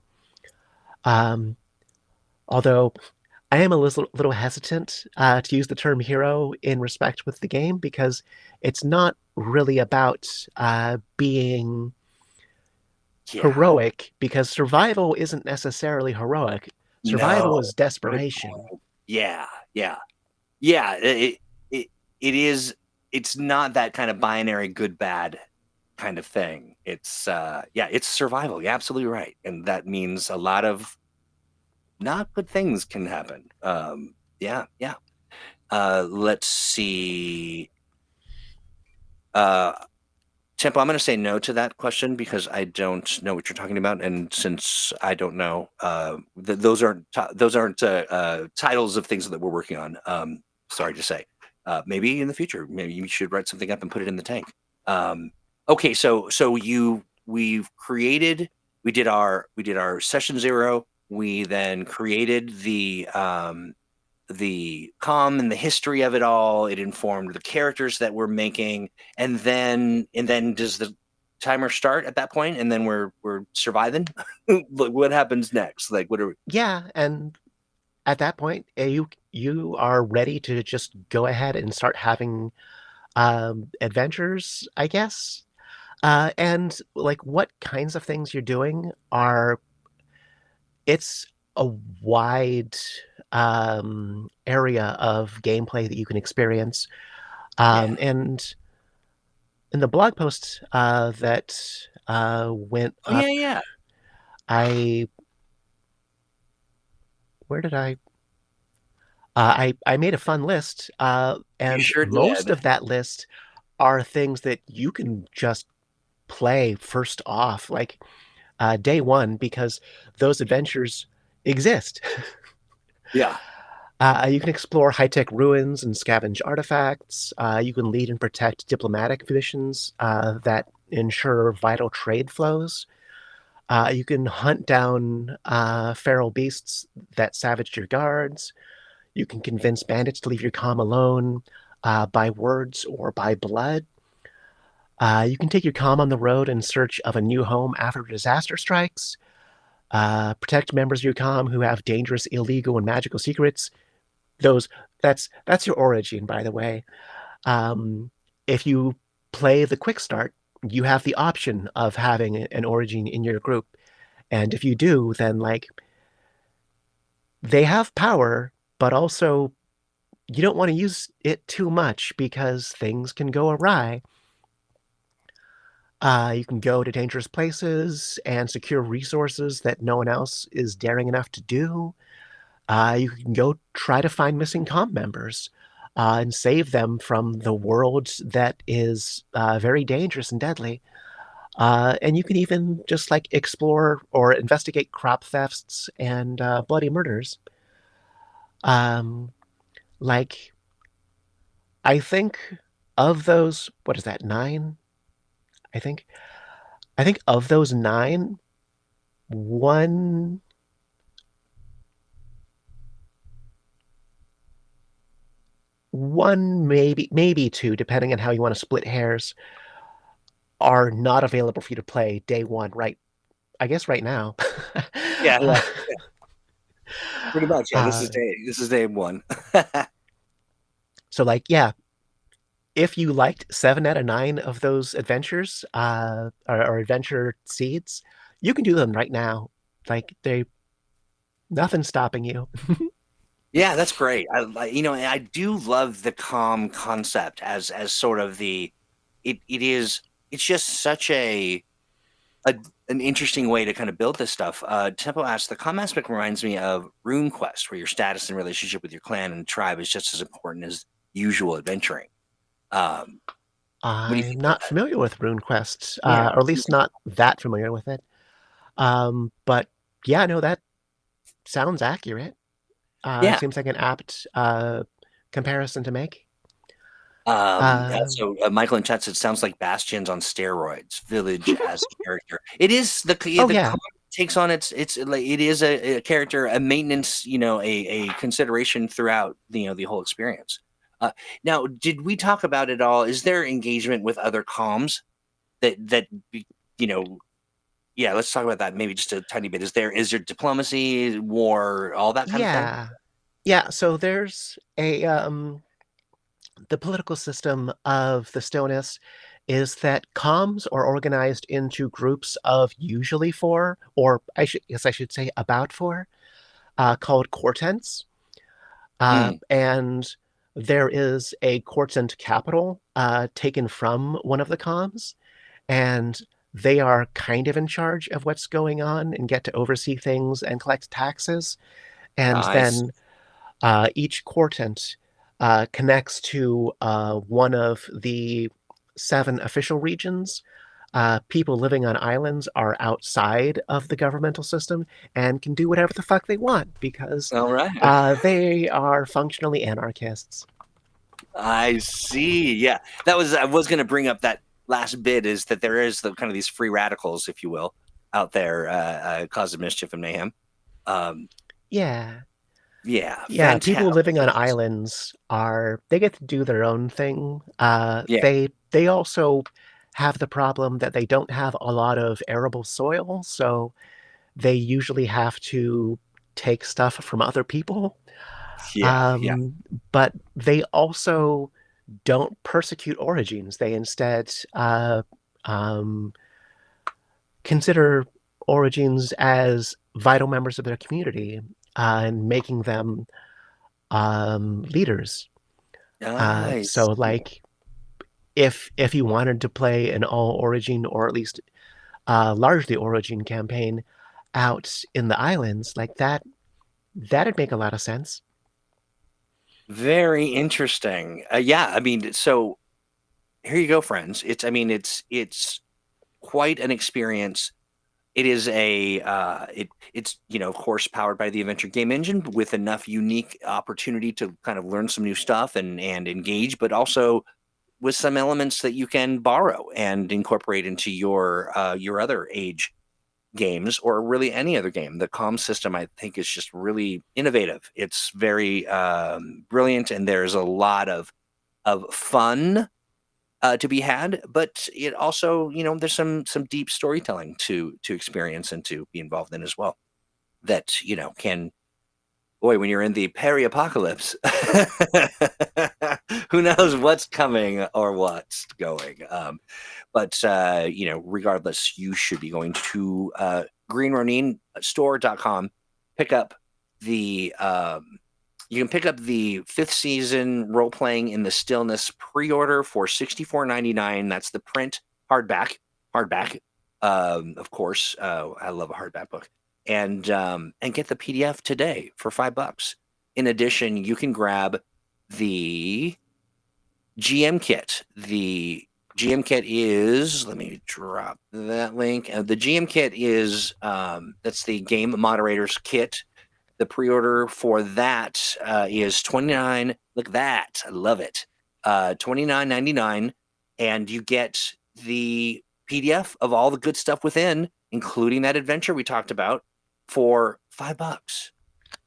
Um, Although I am a little hesitant to use the term hero in respect with the game because it's not really about being Yeah. heroic because survival isn't necessarily heroic. No. Survival is Good desperation. point. Yeah, yeah. Yeah, it it is it's not that kind of binary good bad kind of thing. It's survival. You're absolutely right. And that means a lot of not good things can happen. Yeah, yeah. Let's see. Uh Tempo, I'm going to say no to that question because I don't know what you're talking about, and since I don't know, those aren't titles of things that we're working on. Sorry to say. Maybe in the future, maybe you should write something up and put it in the tank. Okay, so we did our session 0. We then created the comm and the history of it all. It informed the characters that we're making, and then does the timer start at that point, and then we're surviving. Like, what happens next? Like, what are we? Yeah, and at that point, you are ready to just go ahead and start having adventures, I guess. And like what kinds of things you're doing are it's a wide area of gameplay that you can experience. Yeah. And in the blog post that went Oh up, yeah, yeah. I where did I made a fun list, You and sure most did. of that list are things that you can just play first off, like day one, because those adventures exist. Yeah. You can explore high-tech ruins and scavenge artifacts. You can lead and protect diplomatic missions that ensure vital trade flows. You can hunt down feral beasts that savage your guards. You can convince bandits to leave your comm alone by words or by blood. You can take your comm on the road in search of a new home after a disaster strikes. Protect members of your comm who have dangerous, illegal, and magical secrets. Those that's your origin, by the way. Um, if you play the quick start, you have the option of having an origin in your group, and if you do, then like they have power, but also you don't want to use it too much because things can go awry. You can go to dangerous places and secure resources that no one else is daring enough to do. You can go try to find missing comp members and save them from the world that is very dangerous and deadly. And you can even just like explore or investigate crop thefts and bloody murders. Um, like, I think of those, what is that, 9? I think. I think of those 9, one one maybe 2, depending on how you want to split hairs, are not available for you to play day one, right? I guess right now. Yeah, uh, yeah. Pretty much. Yeah. This uh, is day 1. so, like, yeah, if you liked 7 out of 9 of those adventures or adventure seeds, you can do them right now. Like, nothing's stopping you. Yeah, that's great. I do love the calm concept as sort of it's just such a an interesting way to kind of build this stuff. Tempo asks, the calm aspect reminds me of RuneQuest, where your status and relationship with your clan and tribe is just as important as usual adventuring. Um, what do you I'm think about not that? familiar with RuneQuest, Yeah, or at least not that familiar with it. But yeah, no, that sounds accurate. yeah. Seems like an apt comparison to make. Michael in chat said, sounds like Bastion's on steroids. Village as character. It is Oh the yeah, comic takes on it's like it is a character, a maintenance, a consideration throughout the whole experience. Now, did we talk about it all? Is there engagement with other comms that you know? Yeah, let's talk about that maybe just a tiny bit. Is there diplomacy, war, all that kind of thing? yeah, yeah. So there's a the political system of the Stillness is that comms are organized into groups of usually 4, or I should say about 4, called quartents. Mm, And there is a quartent capital taken from one of the comms, and they are kind of in charge of what's going on and get to oversee things and collect taxes. And nice. then each quartent connects to one of the 7 official regions. People living on islands are outside of the governmental system and can do whatever the fuck they want because All right. they are functionally anarchists. I see. Yeah, that was I was going to bring up that last bit is that there is the kind of these free radicals, if you will, out there causing mischief and mayhem. Um, Yeah. yeah, Yeah, people fantastic. living on islands they get to do their own thing. Yeah, They also have the problem that they don't have a lot of arable soil, so they usually have to take stuff from other people. yeah, yeah. Um, but they also don't persecute origins. They instead um, consider origins as vital members of their community and making them leaders. I So, see. like, if you wanted to play an all origin or at least largely origin campaign out in the islands, like that'd make a lot of sense. Very interesting. Yeah, I mean, so here you go, friends. It's I mean, it's quite an experience. It is it's of course powered by the Adventure Game Engine with enough unique opportunity to kind of learn some new stuff and engage, but also with some elements that you can borrow and incorporate into your other age games or really any other game. The Comm system I think is just really innovative. It's very brilliant, and there's a lot of fun to be had, but it also, there's some deep storytelling to experience and to be involved in as well. That can boy, when you're in the peri-apocalypse, who knows what's coming or what's going. But regardless, you should be going to greenroninstore.com, pick up the you can pick up the fifth season Role Playing in the Stillness pre-order for $64.99. That's the print hardback. Of course, I love a hardback book, and get the PDF today for $5. In addition, you can grab the GM kit. The GM kit is, let me drop that link. The GM kit is that's the game moderators kit. The pre-order for that is 29. Look at that. I love it. 29.99, and you get the PDF of all the good stuff within, including that adventure we talked about, for $5.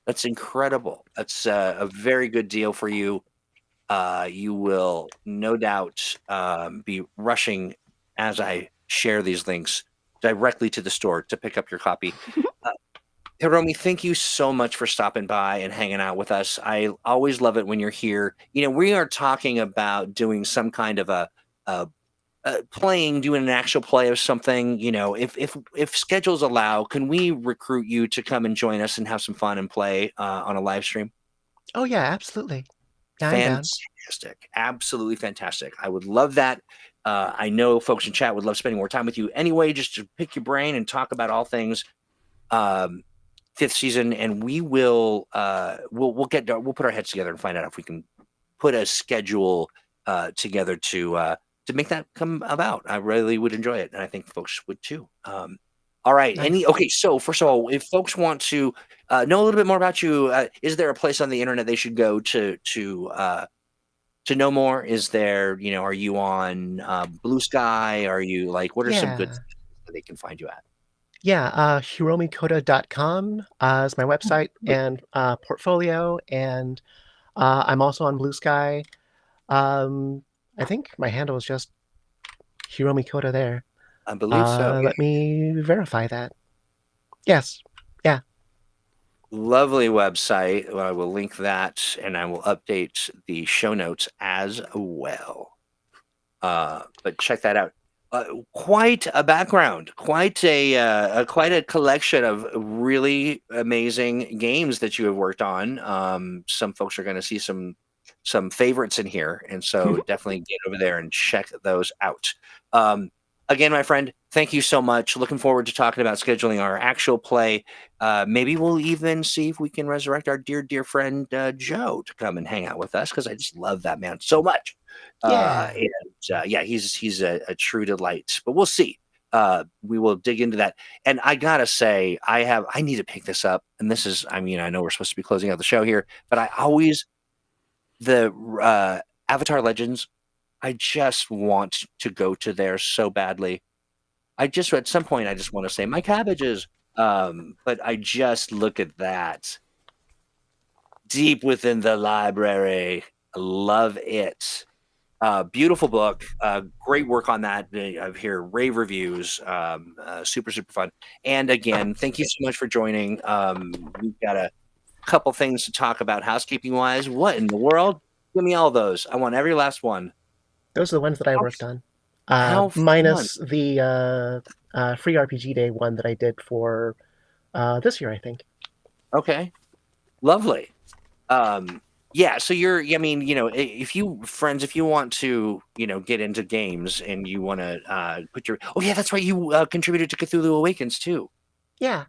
That's incredible. That's a very good deal for you. You will no doubt be rushing as I share these links directly to the store to pick up your copy. Uh, Hiromi, thank you so much for stopping by and hanging out with us. I always love it when you're here. We are talking about doing some kind of a doing an actual play of something. If schedules allow, can we recruit you to come and join us and have some fun and play on a live stream? Oh yeah, absolutely. Yeah, I'm down. Fantastic. Absolutely fantastic. I would love that. I know folks in chat would love spending more time with you anyway, just to pick your brain and talk about all things um, fifth season. And we'll put our heads together and find out if we can put a schedule together to make that come about. I really would enjoy it, and I think folks would too. All right. Nice. Okay. So first of all, if folks want to know a little bit more about you, is there a place on the internet they should go to know more? Is there, are you on Blue Sky? Are you like, what are some good Yeah. places that they can find you at? Yeah, hiromicota.com is my website and portfolio, and I'm also on Blue Sky. Um, I think my handle is just Hiromi Cota there. I believe so. Yeah. Let me verify that. Yes. Yeah. Lovely website. Well, I will link that, and I will update the show notes as well. But check that out. Quite a background, quite a collection of really amazing games that you have worked on. Some folks are going to see some favorites in here, and so definitely get over there and check those out. Again, my friend, thank you so much. Looking forward to talking about scheduling our actual play. Maybe we'll even see if we can resurrect our dear friend Joe to come and hang out with us, because I just love that man so much. Yeah. And yeah, he's a true delight. But we'll see. We will dig into that. And I gotta say, I need to pick this up. And I know we're supposed to be closing out the show here, but I always the Avatar Legends, I just want to go to there so badly. At some point, I just want to say my cabbages. But I just look at that deep within the library. I love it. Beautiful book. Great work on that. I hear rave reviews. Super, super fun. And again, thank you so much for joining. We've got a couple things to talk about housekeeping wise. What in the world? Give me all those. I want every last one. Those are the ones that I worked on. How fun. Minus the free RPG Day one that I did for this year, I think. Okay. Lovely. Yeah, so I mean, if you want to, get into games and you want to oh yeah, that's right, you contributed to Cthulhu Awakens too. Yeah.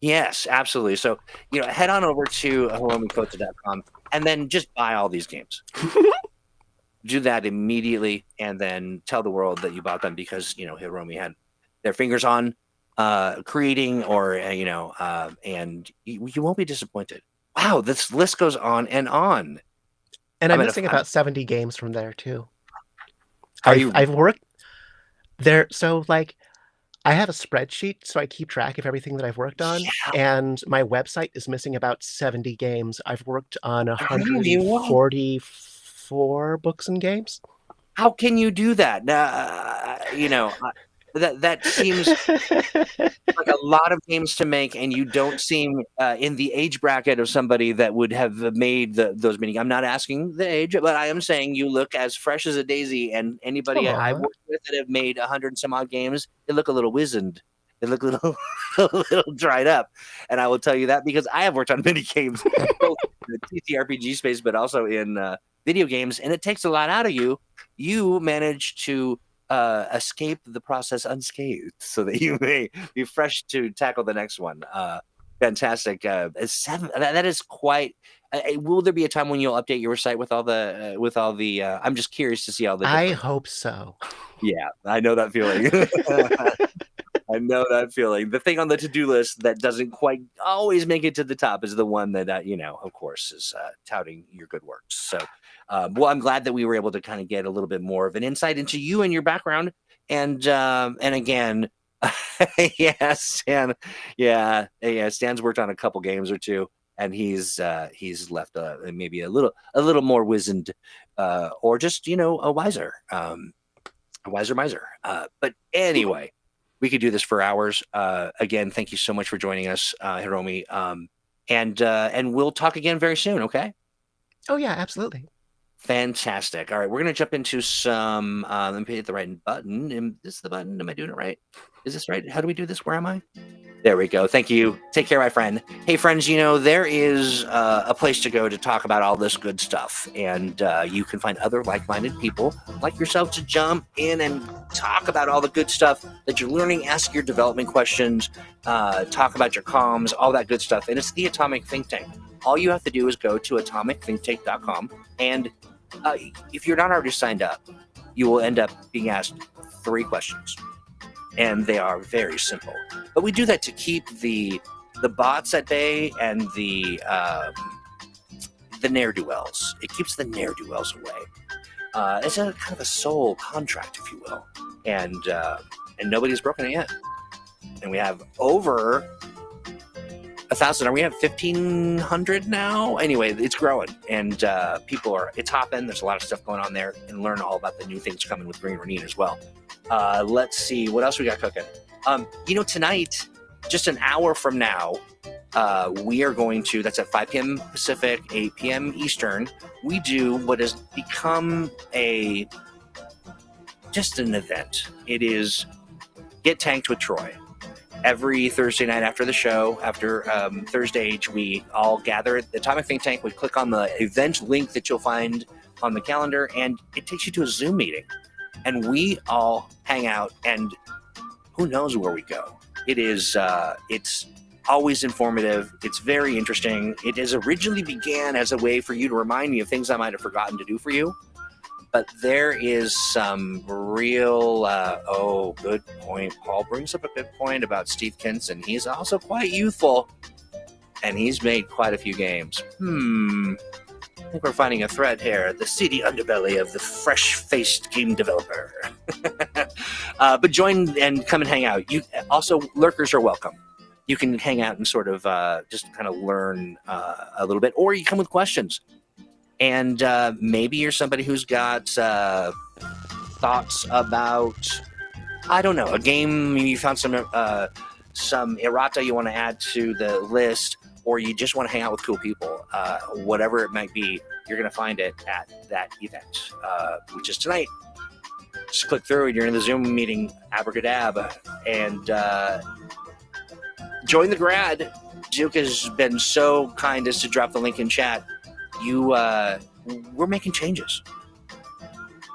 Yes, absolutely. So, head on over to HiromiCota.com and then just buy all these games. Do that immediately and then tell the world that you bought them because, Hiromi had their fingers on creating and you won't be disappointed. Wow, this list goes on and on. And I'm missing about 70 games from there too. I've worked there, so like I have a spreadsheet, so I keep track of everything that I've worked on, and my website is missing about 70 games. I've worked on 144 books and games. How can you do that? That seems like a lot of games to make, and you don't seem in the age bracket of somebody that would have made those many. I'm not asking the age, but I am saying you look as fresh as a daisy, and anybody I've worked with that have made 100 and some odd games, they look a little wizened. They look a little dried up. And I will tell you that because I have worked on many games, both in the TTRPG space, but also in video games, and it takes a lot out of you. You manage to escape the process unscathed so that you may be fresh to tackle the next one. Fantastic. That is quite will there be a time when you'll update your site with all the I'm just curious to see all the I hope so. Yeah, I know that feeling. I know that feeling. The thing on the to-do list that doesn't quite always make it to the top is the one that, of course, is touting your good works. So, well, I'm glad that we were able to kind of get a little bit more of an insight into you and your background. And again, Stan, Stan's worked on a couple games or two, and he's left maybe a little more wizened, or just a wiser miser. But anyway. We could do this for hours. Again, thank you so much for joining us, Hiromi. And we'll talk again very soon, okay? Oh, yeah, absolutely. Fantastic. All right, we're going to jump into some... let me hit the right button. Is this the button? Am I doing it right? Is this right? How do we do this? Where am I? There we go. Thank you. Take care, my friend. Hey, friends, there is a place to go to talk about all this good stuff. And you can find other like-minded people like yourself to jump in and talk about all the good stuff that you're learning, ask your development questions, talk about your comms, all that good stuff. And it's the Atomic Think Tank. All you have to do is go to atomicthinktank.com. And if you're not already signed up, you will end up being asked 3 questions. And they are very simple. But we do that to keep the bots at bay and the ne'er-do-wells. It keeps the ne'er-do-wells away. It's a kind of a soul contract, if you will. And nobody's broken it yet. And we have over 1,000. We have 1,500 now. Anyway, it's growing, and it's hopping. There's a lot of stuff going on there, and learn all about the new things coming with Green Renine as well. Let's see what else we got cooking. Tonight, just an hour from now, we are going to. That's at 5 p.m. Pacific, 8 p.m. Eastern. We do what has become just an event. It is Get Tanked with Troy. Every Thursday night after the show, after Thursday each week, all gather at the Atomic Think Tank. We click on the event link that you'll find on the calendar, and it takes you to a Zoom meeting. And we all hang out, and who knows where we go. It's always informative. It's very interesting. It has originally began as a way for you to remind me of things I might have forgotten to do for you. But there is some real, good point. Paul brings up a good point about Steve Kinson. He's also quite youthful, and he's made quite a few games. I think we're finding a thread here. The seedy underbelly of the fresh-faced game developer. But join and come and hang out. You also, lurkers are welcome. You can hang out and sort of just kind of learn a little bit, or you come with questions. And maybe you're somebody who's got thoughts about, I don't know, a game. You found some errata you want to add to the list, or you just want to hang out with cool people. Whatever it might be, you're going to find it at that event, which is tonight. Just click through and you're in the Zoom meeting, abracadabra, and join the grad. Duke has been so kind as to drop the link in chat. We're making changes.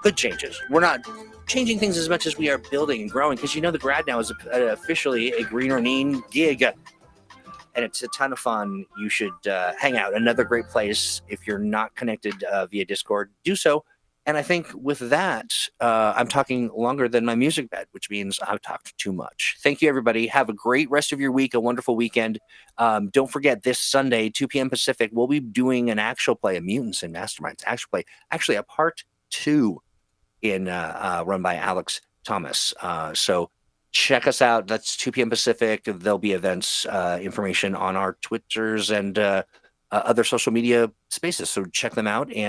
Good changes. We're not changing things as much as we are building and growing, because the grad now is officially a Green Ornine gig, and it's a ton of fun. You should hang out. Another great place. If you're not connected via Discord, do so. And I think with that, I'm talking longer than my music bed, which means I've talked too much. Thank you, everybody. Have a great rest of your week, a wonderful weekend. Don't forget, this Sunday, 2 p.m. Pacific, we'll be doing an actual play, a Mutants and Masterminds actual play, actually a part 2 in run by Alex Thomas. So check us out. That's 2 p.m. Pacific. There'll be events information on our Twitters and other social media spaces. So check them out. And